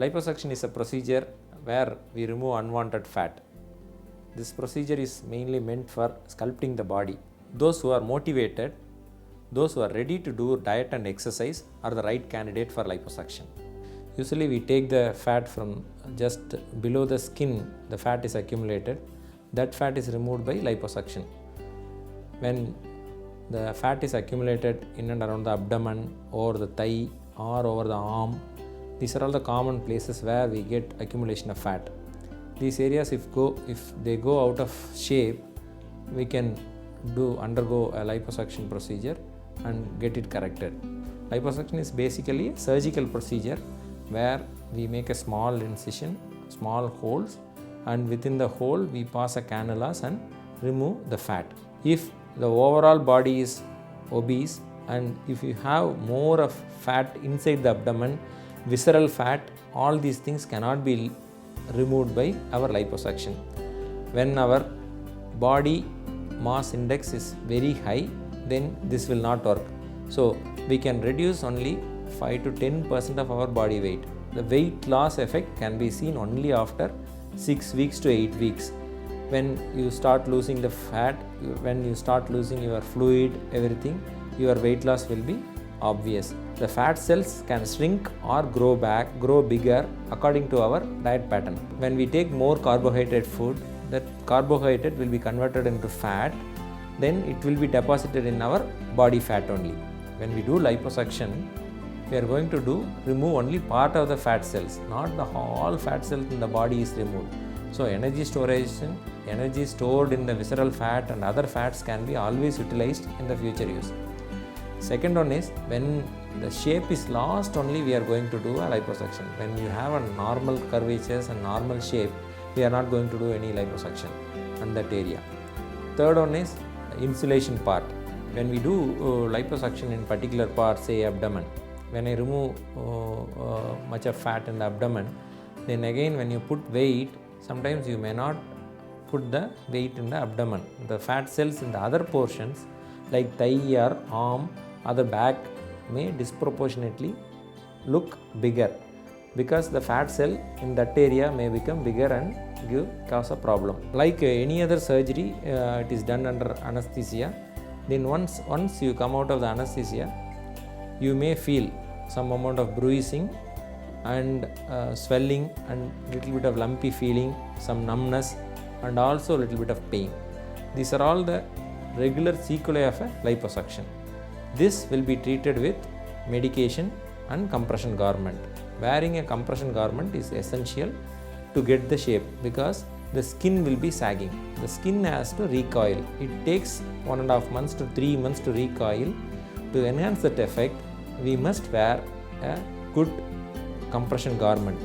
Liposuction is a procedure where we remove unwanted fat. This procedure is mainly meant for sculpting the body. Those who are motivated, those who are ready to do diet and exercise are the right candidate for liposuction. Usually we take the fat from just below the skin, the fat is accumulated. That fat is removed by liposuction. When the fat is accumulated in and around the abdomen or the thigh or over the arm, these are all the common places where we get accumulation of fat. These areas if they go out of shape, we can undergo a liposuction procedure and get it corrected. Liposuction is basically a surgical procedure where we make a small incision, small holes, and within the hole we pass a cannulas and remove the fat. If the overall body is obese and if you have more of fat inside the abdomen, visceral fat, all these things cannot be removed by our liposuction. When our body mass index is very high, then this will not work. So we can reduce only 5 to 10% of our body weight. The weight loss effect can be seen only after 6 weeks to 8 weeks. When you start losing the fat, when you start losing your fluid, everything, your weight loss will be obvious. The fat cells can shrink or grow bigger according to our diet pattern. When we take more carbohydrate food, that carbohydrate will be converted into fat, then it will be deposited in our body fat only. When we do liposuction, we are going to remove only part of the fat cells, not the whole fat cells in the body is removed. So energy stored in the visceral fat and other fats can be always utilized in the future use. Second one is when the shape is lost, only we are going to do a liposuction. When you have a normal curvatures and normal shape, we are not going to do any liposuction on that area. Third one is insulation part. When we do liposuction in particular part, say abdomen, when I remove much of fat in the abdomen, then again when you put weight, sometimes you may not put the weight in the abdomen. The fat cells in the other portions like thigh or arm or the back may disproportionately look bigger because the fat cell in that area may become bigger and cause a problem. Like any other surgery, it is done under anesthesia. Then once you come out of the anesthesia, you may feel some amount of bruising and swelling and little bit of lumpy feeling, some numbness and also a little bit of pain. These are all the regular sequelae of a liposuction. This will be treated with medication and compression garment. Wearing a compression garment is essential to get the shape because the skin will be sagging. The skin has to recoil. It takes 1.5 months to 3 months to recoil. To enhance that effect, we must wear a good compression garment.